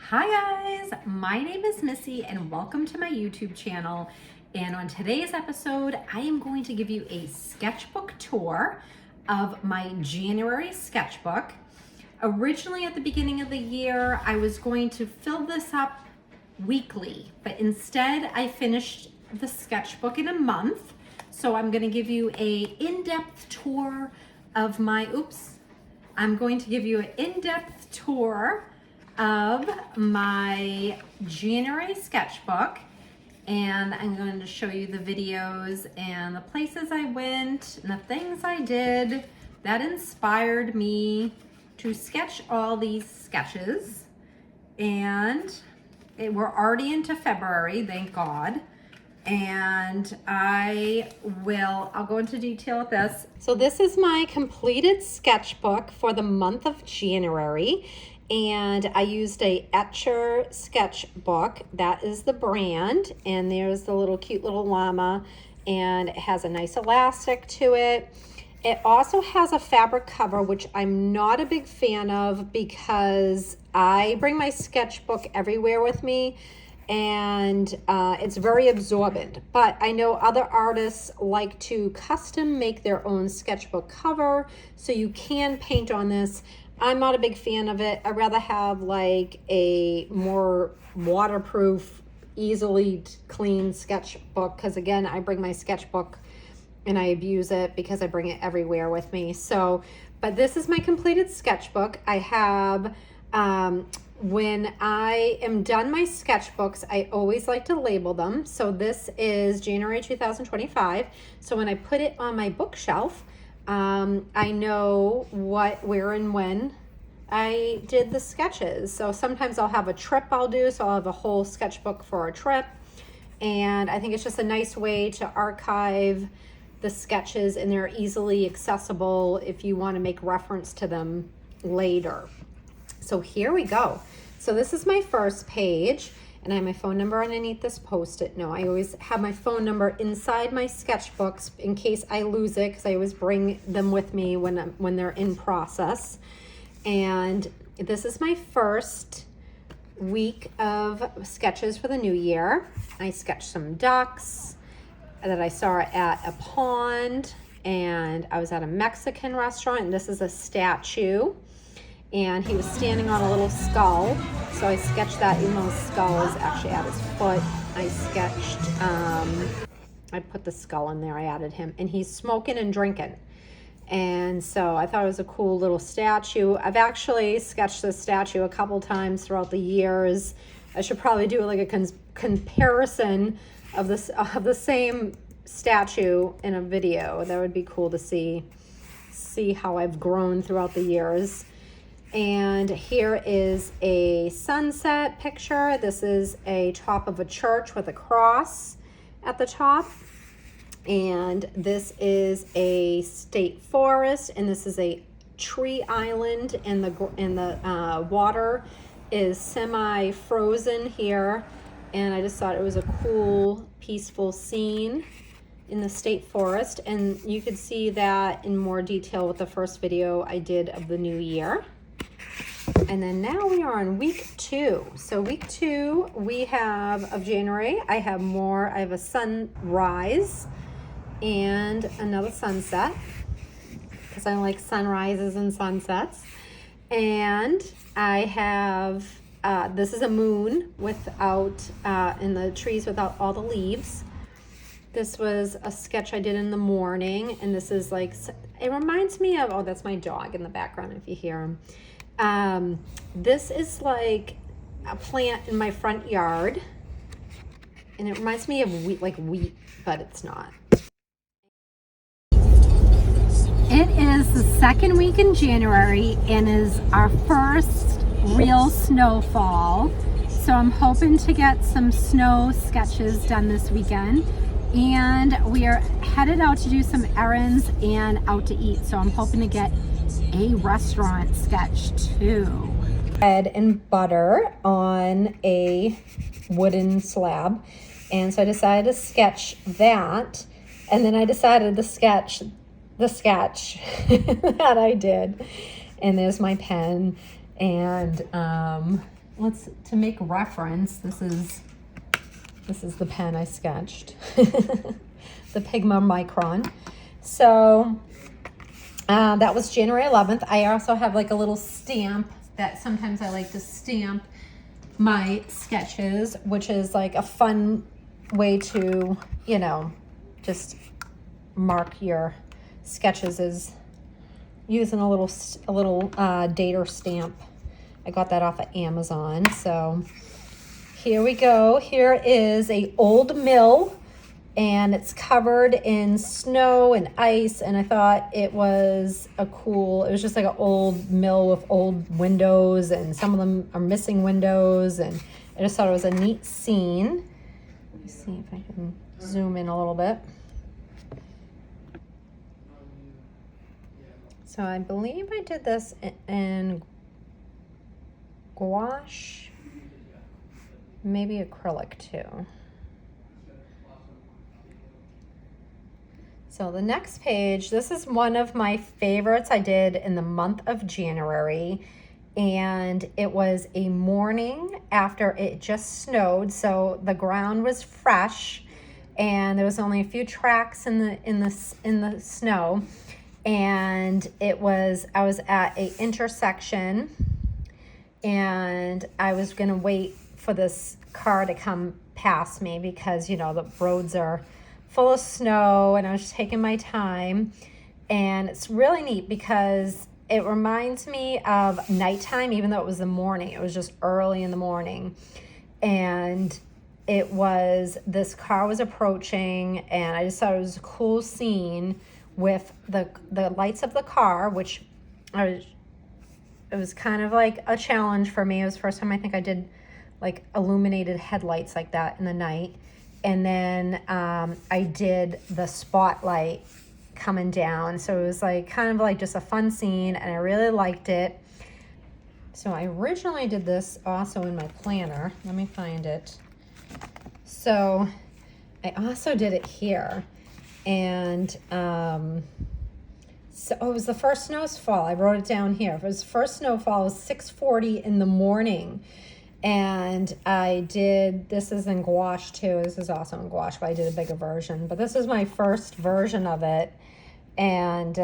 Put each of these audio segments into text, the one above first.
Hi guys, my name is Missy and welcome to my YouTube channel. And on today's episode, I am going to give you a sketchbook tour of my January sketchbook. Originally at the beginning of the year, I was going to fill this up weekly, but instead I finished the sketchbook in a month. So I'm going to give you a in-depth tour of my, I'm going to give you an in-depth tour of my January sketchbook, and I'm going to show you the videos and the places I went and the things I did that inspired me to sketch all these sketches. And we're already into February, thank God. And I'll go into detail with this. So this is my completed sketchbook for the month of January. And I used a Etcher sketchbook. That is the brand. And there's the little cute little llama. And it has a nice elastic to it. It also has a fabric cover, which I'm not a big fan of because I bring my sketchbook everywhere with me. And it's very absorbent. But I know other artists like to custom make their own sketchbook cover. So you can paint on this. I'm not a big fan of it. I'd rather have like a more waterproof, easily clean sketchbook, because again, I bring my sketchbook and I abuse it because I bring it everywhere with me. So, but this is my completed sketchbook. I have, when I am done my sketchbooks, I always like to label them. So this is January 2025. So when I put it on my bookshelf, I know what, where, and when I did the sketches. So sometimes I'll have a trip I'll do, so I'll have a whole sketchbook for a trip. And I think it's just a nice way to archive the sketches, and they're easily accessible if you want to make reference to them later. So here we go. So this is my first page. And I have my phone number underneath this Post-it. No, I always have my phone number inside my sketchbooks in case I lose it, because I always bring them with me when they're in process. And this is my first week of sketches for the new year. I sketched some ducks that I saw at a pond, and I was at a Mexican restaurant, and this is a statue. And he was standing on a little skull. So I sketched that, even though the skull is actually at his foot. I sketched, I put the skull in there, I added him. And he's smoking and drinking. And so I thought it was a cool little statue. I've actually sketched this statue a couple times throughout the years. I should probably do like a comparison of the same statue in a video. That would be cool to see how I've grown throughout the years. And here is a sunset picture. This is a top of a church with a cross at the top. And this is a state forest, and this is a tree island, and the water is semi-frozen here. And I just thought it was a cool, peaceful scene in the state forest. And you could see that in more detail with the first video I did of the new year. And then now we are on week 2. So week 2 of January, I have a sunrise and another sunset, because I like sunrises and sunsets. And I have, this is a moon without, in the trees without all the leaves. This was a sketch I did in the morning, and this is like, it reminds me of, oh, that's my dog in the background if you hear him. This is like a plant in my front yard, and it reminds me of wheat, but it's not. It is the second week in January and is our first real snowfall. So I'm hoping to get some snow sketches done this weekend. And we are headed out to do some errands and out to eat. So I'm hoping to get a restaurant sketch too. Bread and butter on a wooden slab. And so I decided to sketch that. And then I decided to sketch the sketch that I did. And there's my pen. And to make reference, this is the pen I sketched, the Pigma Micron. So that was January 11th. I also have like a little stamp that sometimes I like to stamp my sketches, which is like a fun way to, you know, just mark your sketches, is using a little date or stamp. I got that off of Amazon. So here we go. Here is a old mill, and it's covered in snow and ice, and I thought it was it was just like an old mill with old windows, and some of them are missing windows, and I just thought it was a neat scene. Let me see if I can zoom in a little bit. So I believe I did this in gouache, maybe acrylic too. So the next page, this is one of my favorites I did in the month of January, and it was a morning after it just snowed, so the ground was fresh and there was only a few tracks in the snow, and I was at a intersection, and I was gonna wait for this car to come past me because, you know, the roads are full of snow, and I was just taking my time. And it's really neat because it reminds me of nighttime, even though it was the morning. It was just early in the morning, and this car was approaching, and I just thought it was a cool scene with the lights of the car, which it was kind of like a challenge for me. It was the first time I think I did like illuminated headlights like that in the night. And then I did the spotlight coming down. So it was like kind of like just a fun scene, and I really liked it. So I originally did this also in my planner. Let me find it. So I also did it here. And so it was the first snowfall. I wrote it down here. It was the first snowfall. It was 6:40 in the morning. And I did, this is in gouache too. This is also in gouache, but I did a bigger version. But this is my first version of it. And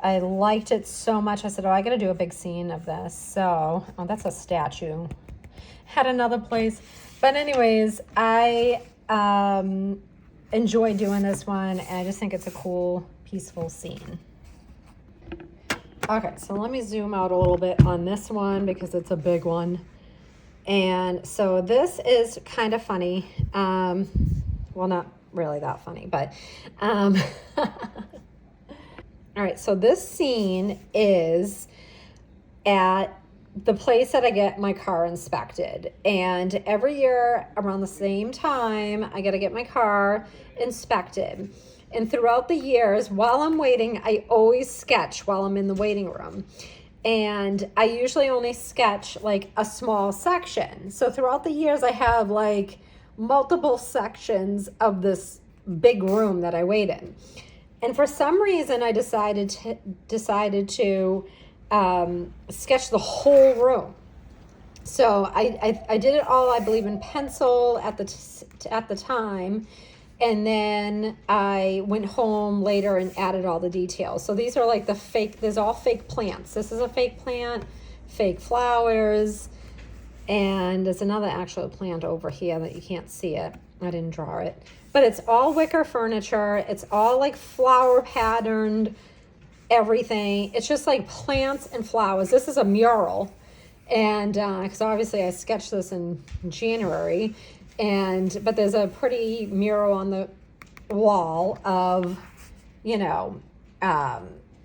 I liked it so much. I said, oh, I got to do a big scene of this. So, oh, that's a statue. Had another place. But anyways, I enjoy doing this one. And I just think it's a cool, peaceful scene. Okay, so let me zoom out a little bit on this one because it's a big one. And so this is kind of funny. Well, not really that funny, but all right, so this scene is at the place that I get my car inspected. And every year around the same time, I got to get my car inspected. And throughout the years, while I'm waiting, I always sketch while I'm in the waiting room. And I usually only sketch like a small section. So throughout the years, I have like multiple sections of this big room that I wait in. And for some reason, I decided to sketch the whole room. So I did it all, I believe, in pencil at the time. And then I went home later and added all the details. So these are like there's all fake plants. This is a fake plant, fake flowers, and there's another actual plant over here that you can't see it. I didn't draw it. But it's all wicker furniture. It's all like flower patterned, everything. It's just like plants and flowers. This is a mural. And because obviously I sketched this in January. But there's a pretty mural on the wall of, you know,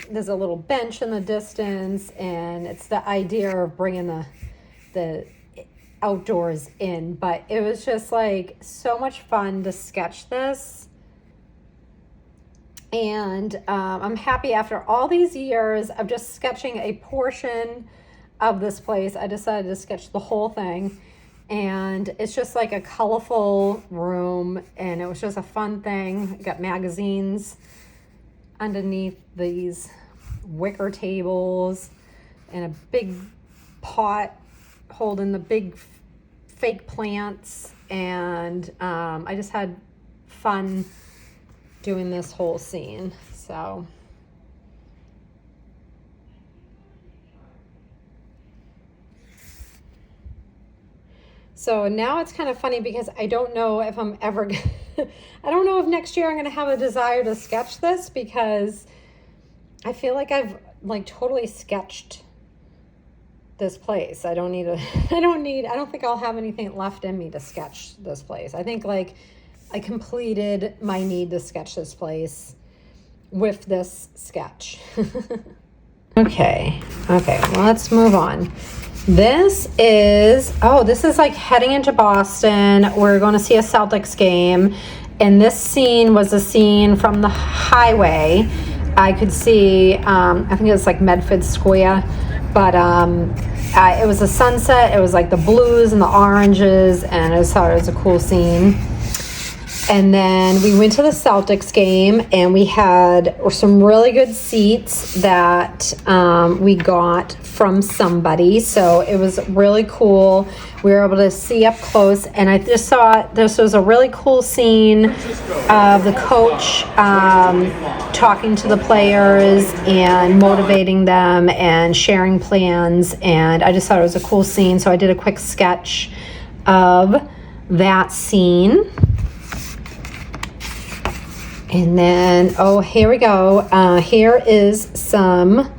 there's a little bench in the distance, and it's the idea of bringing the outdoors in. But it was just like so much fun to sketch this. And I'm happy after all these years of just sketching a portion of this place, I decided to sketch the whole thing. And it's just like a colorful room, and it was just a fun thing. Got magazines underneath these wicker tables, and a big pot holding the big fake plants, and I just had fun doing this whole scene. So now it's kind of funny because I don't know if I'm ever I don't know if next year I'm going to have a desire to sketch this, because I feel like I've like totally sketched this place. I don't think I'll have anything left in me to sketch this place. I think like I completed my need to sketch this place with this sketch. Okay, well, let's move on. This is like heading into Boston. We're going to see a Celtics game, and this scene was a scene from the highway. I could see, I think it was like Medford Square, but it was a sunset. It was like the blues and the oranges, and I just thought it was a cool scene. And then we went to the Celtics game, and we had some really good seats that we got from somebody. So it was really cool. We were able to see up close, and I just thought this was a really cool scene of the coach talking to the players and motivating them and sharing plans. And I just thought it was a cool scene. So I did a quick sketch of that scene. And then, here we go. Here is some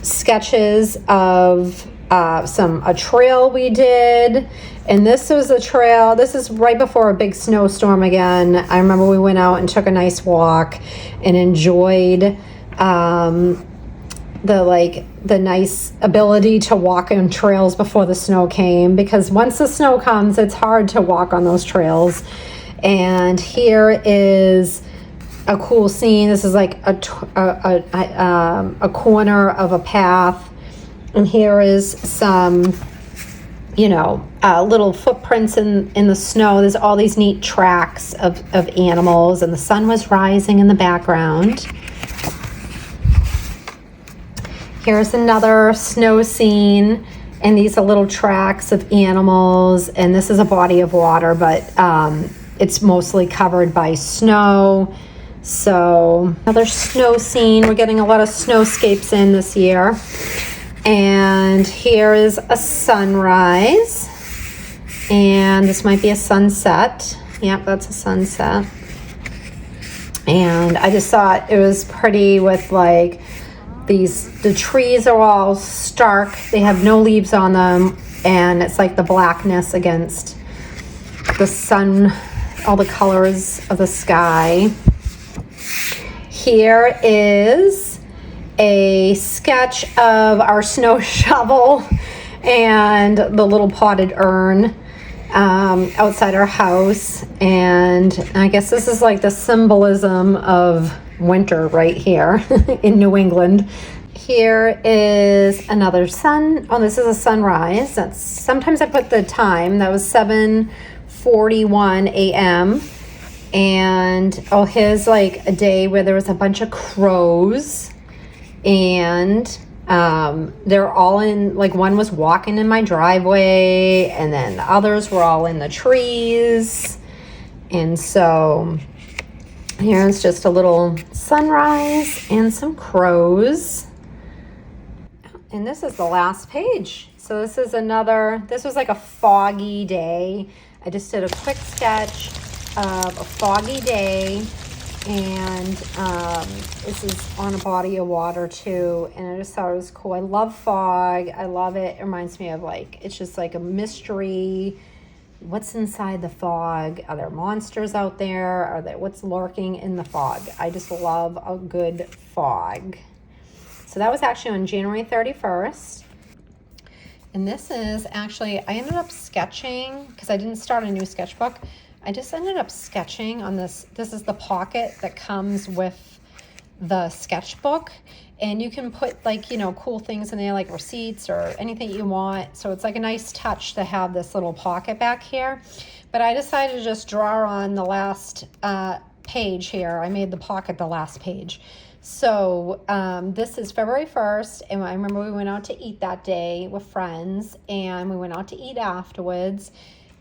sketches of a trail we did. And this was a trail. This is right before a big snowstorm again. I remember we went out and took a nice walk and enjoyed the nice ability to walk on trails before the snow came, because once the snow comes, it's hard to walk on those trails. And here is a cool scene. This is like a corner of a path, and here is some, little footprints in the snow. There's all these neat tracks of animals, and the sun was rising in the background. Here's another snow scene, and these are little tracks of animals, and this is a body of water, but it's mostly covered by snow. So another snow scene. We're getting a lot of snowscapes in this year. And here is a sunrise. And this might be a sunset. Yep, that's a sunset. And I just thought it was pretty with like the trees are all stark. They have no leaves on them. And it's like the blackness against the sun, all the colors of the sky. Here is a sketch of our snow shovel and the little potted urn outside our house. And I guess this is like the symbolism of winter right here in New England. Here is another sun. Oh, this is a sunrise. That's sometimes I put the time. That was 7:41 a.m. And here's like a day where there was a bunch of crows, and they're all in, like, one was walking in my driveway, and then the others were all in the trees. And so here's just a little sunrise and some crows. And this is the last page. So this was like a foggy day. I just did a quick sketch of a foggy day, and this is on a body of water too, and I just thought it was cool. I love fog. I love it. It reminds me of, like, it's just like a mystery. What's inside the fog? Are there monsters out there? What's lurking in the fog? I just love a good fog. So that was actually on January 31st. And this is actually, I ended up sketching, because I didn't start a new sketchbook. I just ended up sketching on this. This is the pocket that comes with the sketchbook. And you can put, like, cool things in there, like receipts or anything you want. So it's like a nice touch to have this little pocket back here. But I decided to just draw on the last page here. I made the pocket the last page. So this is February 1st, and I remember we went out to eat that day with friends, and we went out to eat afterwards.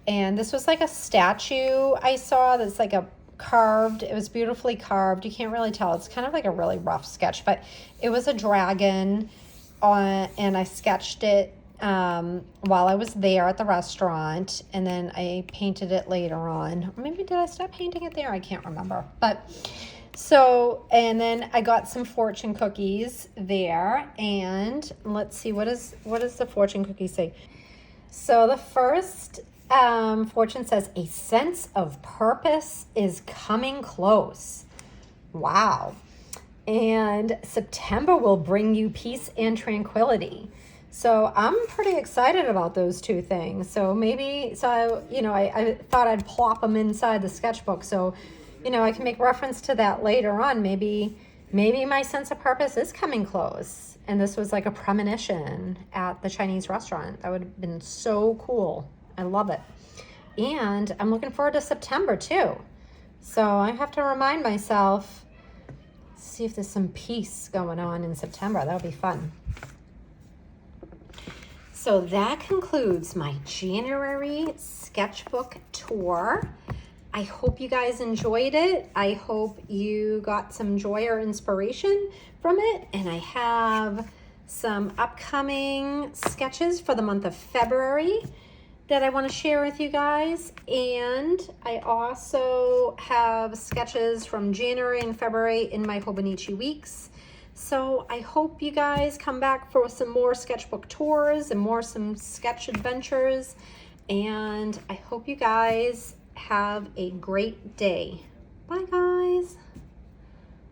And this was like a statue I saw that's like a carved, it was beautifully carved. You can't really tell. It's kind of like a really rough sketch, but it was a dragon and I sketched it while I was there at the restaurant, and then I painted it later on. Or maybe did I start painting it there? I can't remember. But so, and then I got some fortune cookies there, and let's see, what does the fortune cookie say? So the first fortune says, a sense of purpose is coming close. Wow. And September will bring you peace and tranquility. So I'm pretty excited about those two things. So maybe, I thought I'd plop them inside the sketchbook. So, I can make reference to that later on. Maybe my sense of purpose is coming close. And this was like a premonition at the Chinese restaurant. That would have been so cool. I love it. And I'm looking forward to September too. So I have to remind myself, see if there's some peace going on in September. That'll be fun. So that concludes my January sketchbook tour. I hope you guys enjoyed it. I hope you got some joy or inspiration from it. And I have some upcoming sketches for the month of February that I want to share with you guys. And I also have sketches from January and February in my Hobonichi weeks. So I hope you guys come back for some more sketchbook tours and some sketch adventures. And I hope you guys have a great day. Bye, guys.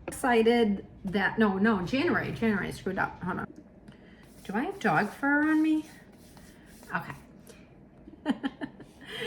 Excited that, January screwed up. Hold on. Do I have dog fur on me? Okay.